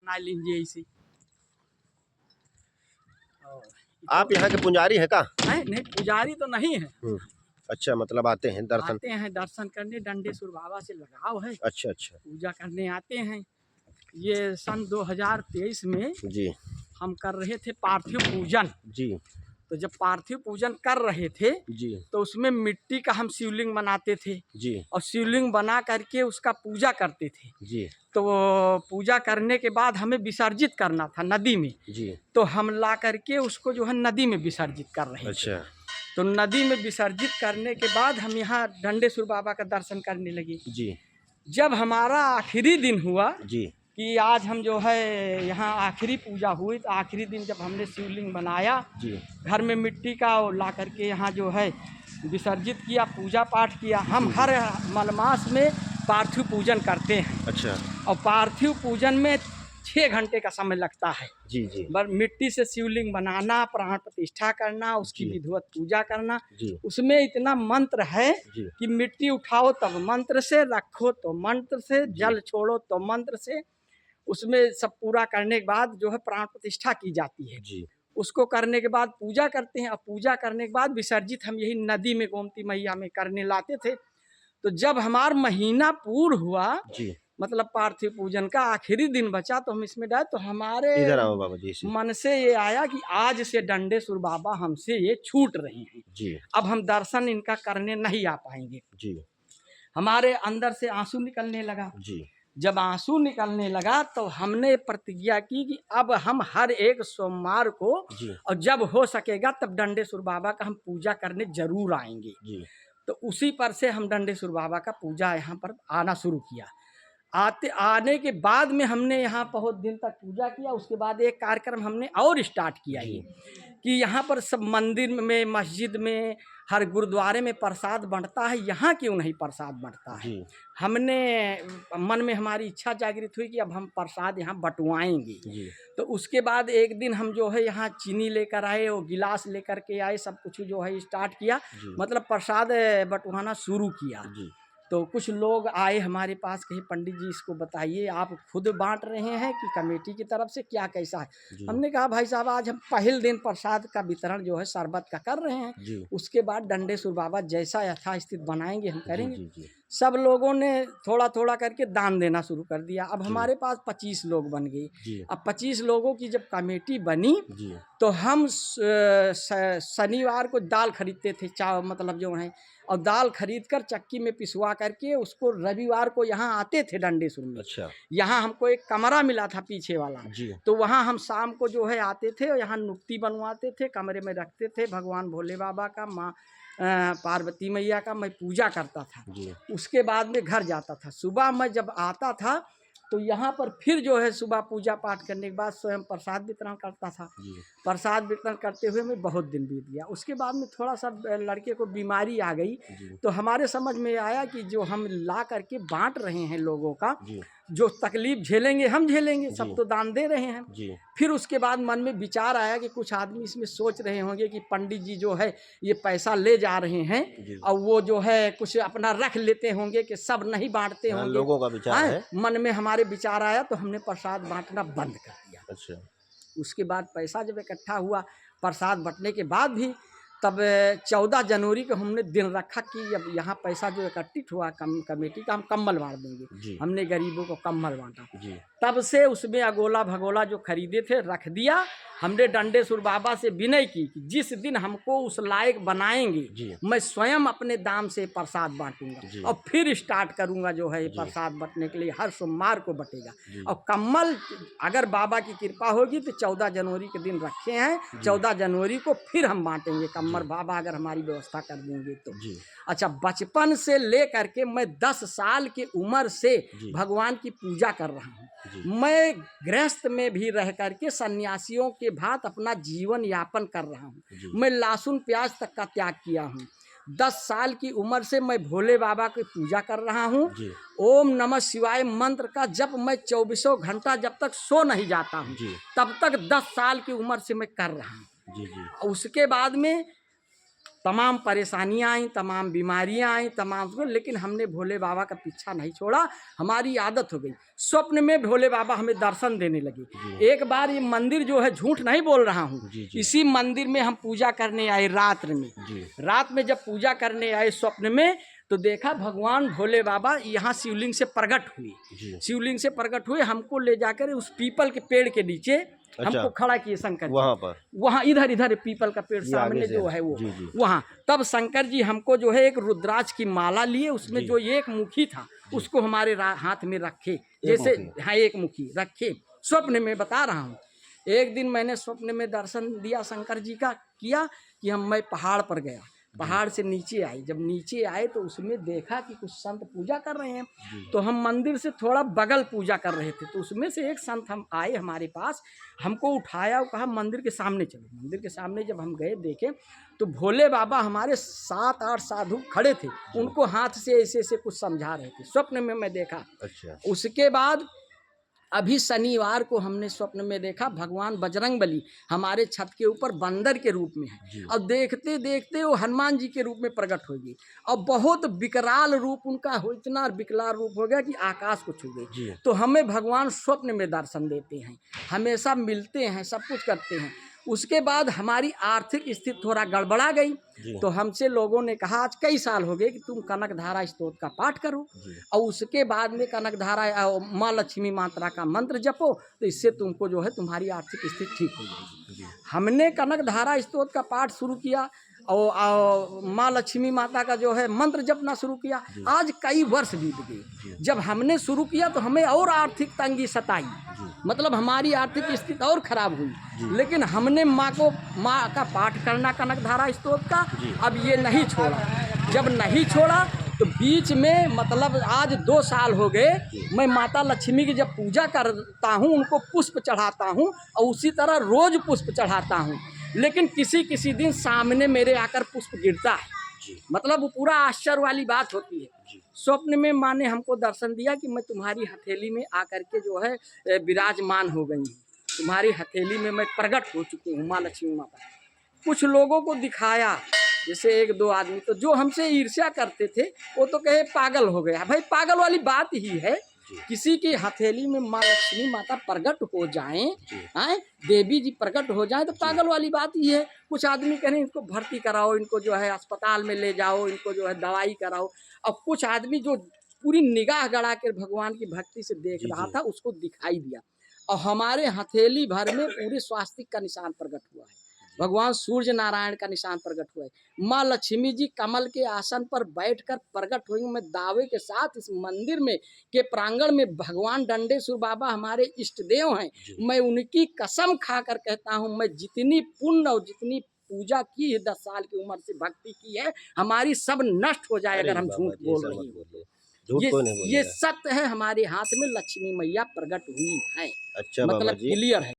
ना लीजिए इसे। आप यहाँ के पुजारी हैं का? नहीं, पुजारी तो नहीं है। अच्छा, मतलब आते हैं दर्शन करने, डंडेश्वर बाबा से लगाव है। अच्छा अच्छा, पूजा करने आते हैं। ये सन 2023 में जी हम कर रहे थे पार्थिव पूजन जी। तो जब पार्थिव पूजन कर रहे थे जी तो उसमें मिट्टी का हम शिवलिंग बनाते थे जी। और शिवलिंग बना करके उसका पूजा करते थे। जी। तो पूजा करने के बाद हमें विसर्जित करना था नदी में। जी। तो हम ला करके उसको जो है नदी में विसर्जित कर रहे थे। अच्छा। तो नदी में विसर्जित करने के बाद हम यहाँ डंडेश्वर बाबा का दर्शन करने लगे। जी। जब हमारा आखिरी दिन हुआ जी कि आज हम जो है यहाँ आखिरी पूजा हुई, तो आखिरी दिन जब हमने शिवलिंग बनाया जी, घर में मिट्टी का और ला करके यहाँ जो है विसर्जित किया, पूजा पाठ किया। हम हर मलमास में पार्थिव पूजन करते हैं। अच्छा। और पार्थिव पूजन में 6 घंटे का समय लगता है। जी जी। बस मिट्टी से शिवलिंग बनाना, प्राण प्रतिष्ठा करना, उसकी विधिवत पूजा करना। उसमें इतना मंत्र है कि मिट्टी उठाओ तब मंत्र से, रखो तो मंत्र से, जल छोड़ो तो मंत्र से। उसमें सब पूरा करने के बाद जो है प्राण प्रतिष्ठा की जाती है जी। उसको करने के बाद पूजा करते हैं। और पूजा करने के बाद विसर्जित हम यही नदी में गोमती मैया में करने लाते थे। तो जब हमारा महीना पूर्ण हुआ जी, मतलब पार्थिव पूजन का आखिरी दिन बचा तो हम इसमें डाले। तो हमारे इधर आओ बाबा जी से। मन से ये आया कि आज से डंडेश्वर बाबा हमसे ये छूट रहे हैं जी। अब हम दर्शन इनका करने नहीं आ पाएंगे। जी। हमारे अंदर से आंसू निकलने लगा। जी। जब आंसू निकलने लगा तो हमने प्रतिज्ञा की कि अब हम हर एक सोमवार को और जब हो सकेगा तब डंडेश्वर बाबा का हम पूजा करने जरूर आएंगे। जी। तो उसी पर से हम डंडेश्वर बाबा का पूजा यहाँ पर आना शुरू किया। आने के बाद में हमने यहाँ बहुत दिन तक पूजा किया। उसके बाद एक कार्यक्रम हमने और स्टार्ट किया ये कि यहाँ पर सब मंदिर में, मस्जिद में, हर गुरुद्वारे में प्रसाद बंटता है, यहाँ क्यों नहीं प्रसाद बंटता है। हमने मन में हमारी इच्छा जागृत हुई कि अब हम प्रसाद यहाँ बंटवाएंगे। तो उसके बाद एक दिन हम जो है यहाँ चीनी लेकर आए और गिलास लेकर के आए, सब कुछ जो है स्टार्ट किया, मतलब प्रसाद बंटवाना शुरू किया। तो कुछ लोग आए हमारे पास, कहे पंडित जी इसको बताइए, आप खुद बांट रहे हैं कि कमेटी की तरफ से, क्या कैसा है। हमने कहा भाई साहब आज हम पहले दिन प्रसाद का वितरण जो है शरबत का कर रहे हैं, उसके बाद डंडेश्वर बाबा जैसा यथास्थित बनाएंगे हम करेंगे। सब लोगों ने थोड़ा थोड़ा करके दान देना शुरू कर दिया। अब हमारे पास 25 लोग बन गए। अब 25 लोगों की जब कमेटी बनी तो हम शनिवार को दाल खरीदते थे, चावल मतलब जो है, और दाल खरीद कर चक्की में पिसवा करके उसको रविवार को यहाँ आते थे डंडेश्वर में। अच्छा। यहाँ हमको एक कमरा मिला था पीछे वाला, तो वहाँ हम शाम को जो है आते थे और यहाँ नुक्ति बनवाते थे, कमरे में रखते थे, भगवान भोले बाबा का, माँ पार्वती मैया का मैं पूजा करता था। उसके बाद में घर जाता था। सुबह मैं जब आता था तो यहाँ पर फिर जो है सुबह पूजा पाठ करने के बाद स्वयं प्रसाद वितरण करता था। प्रसाद वितरण करते हुए मैं बहुत दिन बीत गया। उसके बाद में थोड़ा सा लड़के को बीमारी आ गई, तो हमारे समझ में आया कि जो हम ला करके बांट रहे हैं लोगों का, जो तकलीफ झेलेंगे हम झेलेंगे, सब तो दान दे रहे हैं। फिर उसके बाद मन में विचार आया कि कुछ आदमी इसमें सोच रहे होंगे कि पंडित जी जो है ये पैसा ले जा रहे हैं और वो जो है कुछ अपना रख लेते होंगे कि सब नहीं बांटते होंगे, लोगों का विचार है। मन में हमारे विचार आया तो हमने प्रसाद बांटना बंद कर दिया। अच्छा। उसके उसके बाद पैसा जब इकट्ठा हुआ प्रसाद बंटने के बाद भी, तब 14 जनवरी को हमने दिन रखा कि अब यहाँ पैसा जो इकट्ठित हुआ कमेटी का, हम कम्बल बांट देंगे। हमने गरीबों को कम्बल बांटा। तब से उसमें अगोला भगोला जो खरीदे थे रख दिया। हमने डंडेश्वर बाबा से विनय की कि जिस दिन हमको उस लायक बनाएंगे मैं स्वयं अपने दाम से प्रसाद बांटूंगा और फिर स्टार्ट करूंगा जो है प्रसाद बंटने के लिए, हर सोमवार को बटेगा। और कम्बल अगर बाबा की कृपा होगी तो 14 जनवरी के दिन रखे हैं, 14 जनवरी को फिर हम बांटेंगे कम्बल, बाबा अगर हमारी व्यवस्था कर देंगे तो। अच्छा, बचपन से ले करके मैं 10 साल की उम्र से भगवान की पूजा कर रहा हूँ। मैं गृहस्थ में भी रह करके सन्यासियों के भांति अपना जीवन यापन कर रहा हूँ। मैं लहसुन प्याज तक का त्याग किया हूँ। 10 साल की उम्र से मैं भोले बाबा की पूजा कर रहा हूँ। ओम नमः शिवाय मंत्र का जप मैं 24 घंटा जब तक सो नहीं जाता हूँ तब तक 10 साल की उम्र से मैं कर रहा हूँ। उसके बाद में तमाम परेशानियां आई, तमाम बीमारियां आई, लेकिन हमने भोले बाबा का पीछा नहीं छोड़ा। हमारी आदत हो गई, स्वप्न में भोले बाबा हमें दर्शन देने लगे। एक बार ये मंदिर जो है, झूठ नहीं बोल रहा हूँ, इसी मंदिर में हम पूजा करने आए रात में। रात में जब पूजा करने आए स्वप्न में, तो देखा भगवान भोले बाबा यहाँ शिवलिंग से प्रकट हुए। शिवलिंग से प्रकट हुए, हमको ले जाकर उस पीपल के पेड़ के नीचे हमको खड़ा किए शंकर जी। वहाँ इधर पीपल का पेड़ सामने जो है वो वहाँ। तब शंकर जी हमको जो है एक रुद्राक्ष की माला लिए, उसमें जो एक मुखी था उसको हमारे हाथ में रखे, जैसे हाँ एक मुखी रखे। स्वप्न में बता रहा हूँ, एक दिन मैंने स्वप्न में दर्शन दिया शंकर जी का किया कि मैं पहाड़ पर गया, पहाड़ से नीचे आए। जब नीचे आए तो उसमें देखा कि कुछ संत पूजा कर रहे हैं, तो हम मंदिर से थोड़ा बगल पूजा कर रहे थे। तो उसमें से एक संत हम आए हमारे पास, हमको उठाया और कहा मंदिर के सामने चलो। मंदिर के सामने जब हम गए देखे तो भोले बाबा हमारे 7-8 साधु खड़े थे, उनको हाथ से ऐसे ऐसे कुछ समझा रहे थे। स्वप्न में मैं देखा। उसके बाद अभी शनिवार को हमने स्वप्न में देखा भगवान बजरंगबली हमारे छत के ऊपर बंदर के रूप में है, और देखते देखते वो हनुमान जी के रूप में प्रकट हो गई, और बहुत विकराल रूप उनका हो, इतना विकराल रूप हो गया कि आकाश को छू गई। तो हमें भगवान स्वप्न में दर्शन देते हैं, हमेशा मिलते हैं, सब कुछ करते हैं। उसके बाद हमारी आर्थिक स्थिति थोड़ा गड़बड़ा गई, तो हमसे लोगों ने कहा आज कई साल हो गए कि तुम कनकधारा स्तोत्र का पाठ करो, और उसके बाद में कनकधारा माँ लक्ष्मी मात्रा का मंत्र जपो, तो इससे तुमको जो है तुम्हारी आर्थिक स्थिति ठीक हो जाएगी। हमने कनकधारा स्तोत्र का पाठ शुरू किया और माँ लक्ष्मी माता का जो है मंत्र जपना शुरू किया। आज कई वर्ष बीत गए। जब हमने शुरू किया तो हमें और आर्थिक तंगी सताई, मतलब हमारी आर्थिक स्थिति और खराब हुई, लेकिन हमने माँ का पाठ करना कनकधारा स्तोत्र का अब ये नहीं छोड़ा। जब नहीं छोड़ा तो बीच में मतलब आज 2 साल हो गए, मैं माता लक्ष्मी की जब पूजा करता हूँ उनको पुष्प चढ़ाता हूँ, और उसी तरह रोज पुष्प चढ़ाता हूँ, लेकिन किसी दिन सामने मेरे आकर पुष्प गिरता है, मतलब वो पूरा आश्चर्य वाली बात होती है। स्वप्न में माँ ने हमको दर्शन दिया कि मैं तुम्हारी हथेली में आकर के जो है विराजमान हो गई हूँ, तुम्हारी हथेली में मैं प्रकट हो चुकी हूँ माँ लक्ष्मी माता। कुछ लोगों को दिखाया, जैसे 1-2 आदमी तो जो हमसे ईर्ष्या करते थे वो तो कहे पागल हो गया। भाई पागल वाली बात ही है, किसी की हथेली में माँ लक्ष्मी माता प्रकट हो जाएं, देवी जी प्रकट हो जाएं, तो पागल वाली बात ही है। कुछ आदमी कह रहे हैं इनको भर्ती कराओ, इनको जो है अस्पताल में ले जाओ, इनको जो है दवाई कराओ, और कुछ आदमी जो पूरी निगाह गड़ा कर भगवान की भक्ति से देख रहा था उसको दिखाई दिया, और हमारे हथेली भर में पूरे स्वास्तिक का निशान प्रकट हुआ है, भगवान सूर्य नारायण का निशान प्रकट हुआ है। माँ लक्ष्मी जी कमल के आसन पर बैठकर प्रकट हुई। मैं दावे के साथ इस मंदिर में के प्रांगण में भगवान दंडेश्वर बाबा हमारे इष्ट देव हैं, मैं उनकी कसम खाकर कहता हूँ, मैं जितनी पुण्य और जितनी पूजा की है 10 साल की उम्र से भक्ति की है, हमारी सब नष्ट हो जाए अगर हम झूठ बोल रहे हैं। ये सत्य है, हमारे हाथ में लक्ष्मी मैया प्रकट हुई है। अच्छा मतलब क्लियर है।